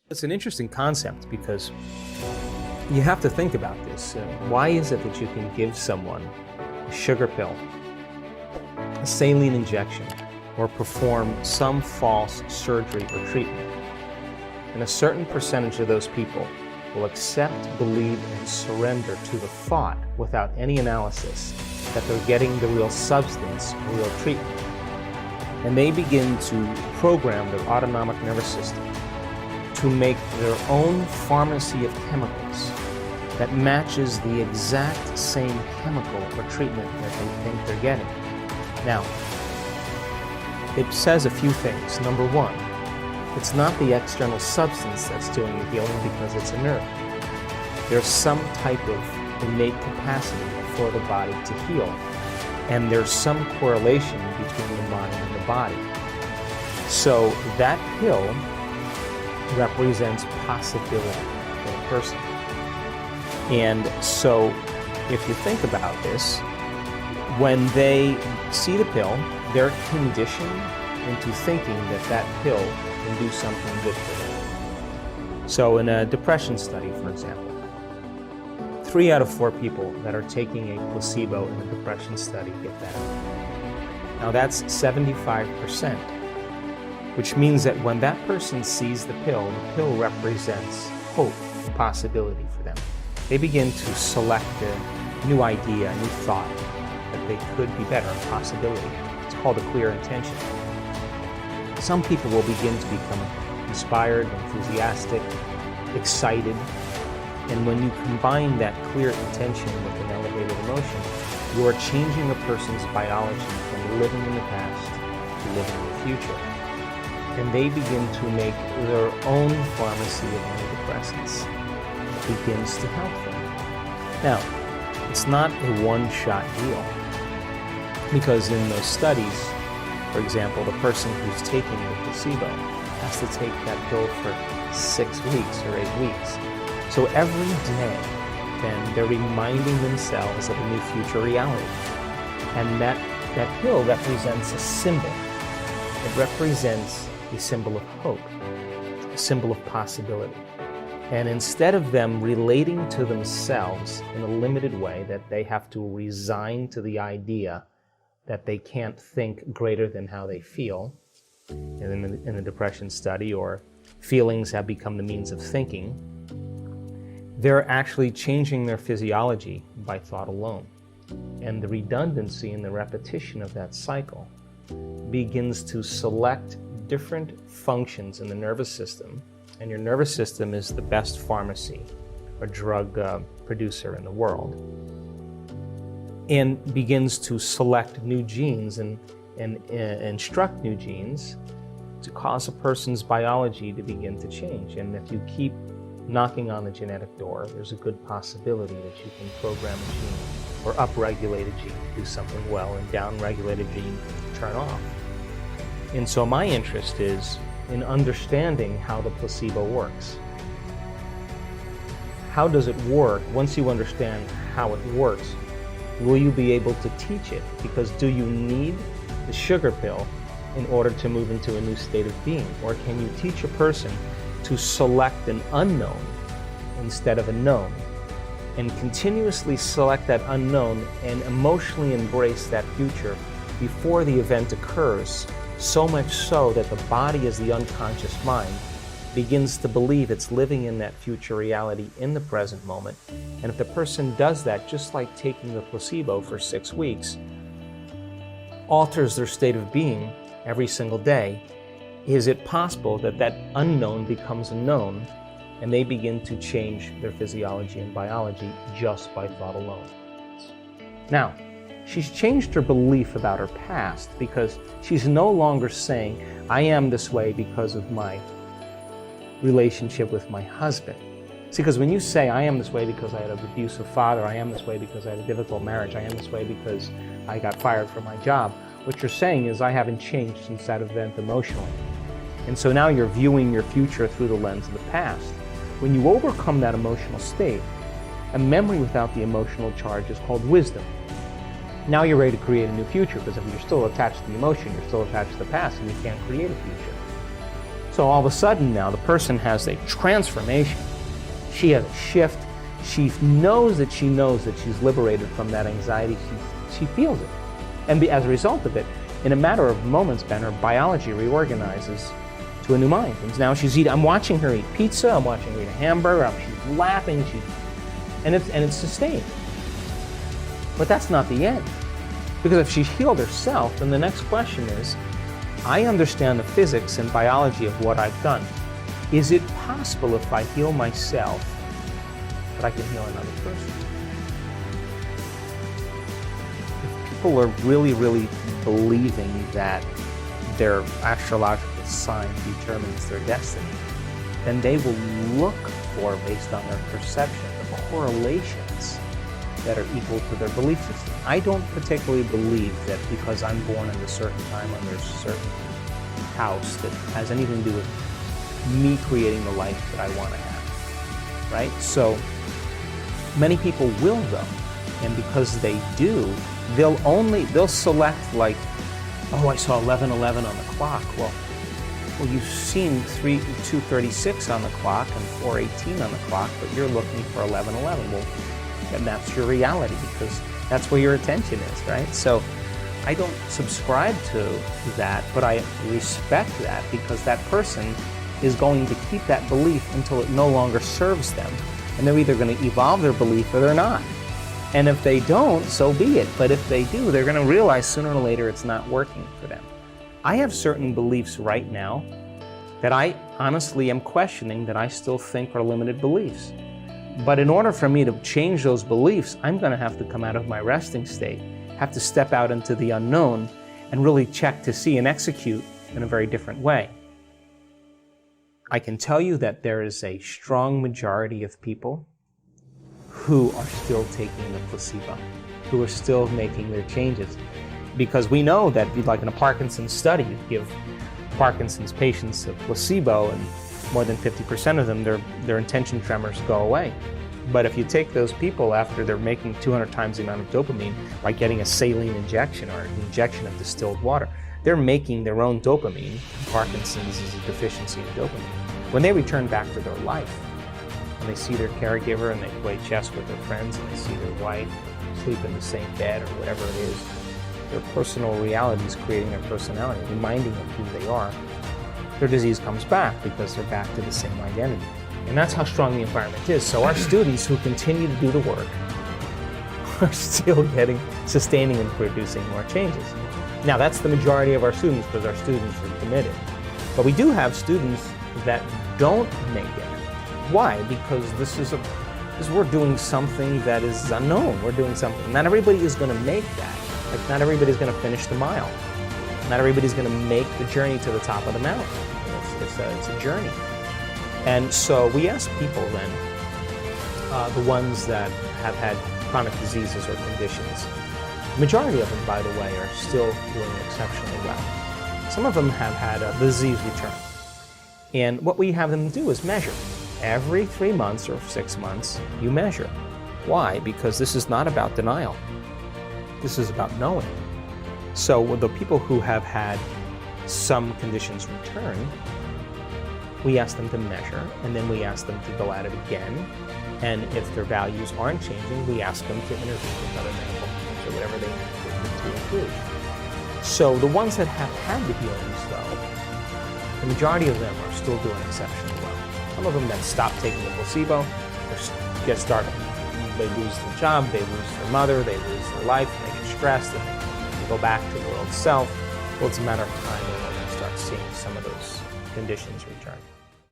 It's an interesting concept because you have to think about this. Why is it that you can give someone a sugar pill, a saline injection, or perform some false surgery or treatment, and a certain percentage of those people will accept, believe, and surrender to the thought without any analysis that they're getting the real substance, real treatment, and they begin to program their autonomic nervous system to make their own pharmacy of chemicals that matches the exact same chemical or treatment that they think they're getting. Now, it says a few things. Number one, it's not the external substance that's doing the healing because it's inert. There's some type of innate capacity for the body to heal, and there's some correlation between the mind and the body. So that pill represents possibility for a person. And so if you think about this, when they see the pill, they're conditioned into thinking that that pill can do something good for them. So in a depression study, for example, 3 out of 4 people that are taking a placebo in a depression study get better. Now that's 75%, which means that when that person sees the pill represents hope and possibility for them. They begin to select a new idea, a new thought, that they could be better, a possibility. It's called a clear intention. Some people will begin to become inspired, enthusiastic, excited, and when you combine that clear intention with an elevated emotion, you are changing a person's biology from living in the past to living in the future. And they begin to make their own pharmacy of antidepressants that begins to help them. Now, it's not a one-shot deal, because in those studies, for example, the person who's taking the placebo has to take that pill for 6 weeks or 8 weeks. So every day, then, they're reminding themselves of a new future reality. And that pill represents a symbol. It represents a symbol of hope, a symbol of possibility. And instead of them relating to themselves in a limited way, that they have to resign to the idea that they can't think greater than how they feel, in the depression study, or feelings have become the means of thinking, they're actually changing their physiology by thought alone. And the redundancy and the repetition of that cycle begins to select different functions in the nervous system, and your nervous system is the best pharmacy or drug producer in the world, and begins to select new genes and instruct new genes to cause a person's biology to begin to change. And if you keep knocking on the genetic door, there's a good possibility that you can program a gene or upregulate a gene to do something well and downregulate a gene to turn off. And so my interest is in understanding how the placebo works. How does it work? Once you understand how it works, will you be able to teach it? Because do you need the sugar pill in order to move into a new state of being? Or can you teach a person to select an unknown instead of a known, and continuously select that unknown and emotionally embrace that future before the event occurs, so much so that the body, as the unconscious mind, begins to believe it's living in that future reality in the present moment. And if the person does that, just like taking the placebo for 6 weeks, alters their state of being every single day, is it possible that that unknown becomes a known, and they begin to change their physiology and biology just by thought alone? Now, she's changed her belief about her past, because she's no longer saying, I am this way because of my relationship with my husband. See, because when you say, I am this way because I had an abusive father, I am this way because I had a difficult marriage, I am this way because I got fired from my job, what you're saying is, I haven't changed since that event emotionally. And so now you're viewing your future through the lens of the past. When you overcome that emotional state, a memory without the emotional charge is called wisdom. Now you're ready to create a new future, because if you're still attached to the emotion, you're still attached to the past, and you can't create a future. So all of a sudden now the person has a transformation. She has a shift. She knows that she's liberated from that anxiety. She feels it. And as a result of it, in a matter of moments, Ben, her biology reorganizes to a new mind. And now she's eating, I'm watching her eat pizza, I'm watching her eat a hamburger, she's laughing, and it's sustained. But that's not the end. Because if she's healed herself, then the next question is, I understand the physics and biology of what I've done. Is it possible if I heal myself that I can heal another person? If people are really, really believing that their astrological sign determines their destiny, then they will look for, based on their perception, the correlations that are equal to their belief system. I don't particularly believe that because I'm born at a certain time under a certain house that has anything to do with me creating the life that I want to have, right? So many people will though, and because they do, they'll select like, oh, I saw 11:11 on the clock. Well, you've seen 2:36 on the clock and 4:18 on the clock, but you're looking for 11:11. Well, and that's your reality because that's where your attention is, right? So I don't subscribe to that, but I respect that because that person is going to keep that belief until it no longer serves them. And they're either going to evolve their belief or they're not. And if they don't, so be it. But if they do, they're going to realize sooner or later it's not working for them. I have certain beliefs right now that I honestly am questioning that I still think are limited beliefs. But in order for me to change those beliefs, I'm going to have to come out of my resting state, have to step out into the unknown and really check to see and execute in a very different way. I can tell you that there is a strong majority of people who are still taking the placebo, who are still making their changes. Because we know that, like in a Parkinson's study, you give Parkinson's patients a placebo and more than 50% of them, their intention tremors go away. But if you take those people after they're making 200 times the amount of dopamine by getting a saline injection or an injection of distilled water, they're making their own dopamine. Parkinson's is a deficiency in dopamine. When they return back to their life, when they see their caregiver and they play chess with their friends and they see their wife sleep in the same bed or whatever it is, their personal reality is creating their personality, reminding them who they are. Their disease comes back because they're back to the same identity. And that's how strong the environment is. So our students who continue to do the work are still sustaining and producing more changes. Now that's the majority of our students because our students are committed. But we do have students that don't make it. Why? Because we're doing something that is unknown. We're doing something. Not everybody is going to make that. Like not everybody's going to finish the mile. Not everybody's going to make the journey to the top of the mountain. It's a journey. And so we ask people then, the ones that have had chronic diseases or conditions, the majority of them, by the way, are still doing exceptionally well. Some of them have had a disease return. And what we have them do is measure. Every 3 months or 6 months, you measure. Why? Because this is not about denial. This is about knowing. So with the people who have had some conditions return, we ask them to measure, and then we ask them to go at it again. And if their values aren't changing, we ask them to intervene with other medical plans or whatever they need to improve. So the ones that have had the healings, though, the majority of them are still doing exceptionally well. Some of them that stop taking the placebo or get started. They lose their job, they lose their mother, they lose their life, and they get stressed, and they go back to their old self. Well, it's a matter of time when we're going to start seeing some of those conditions return.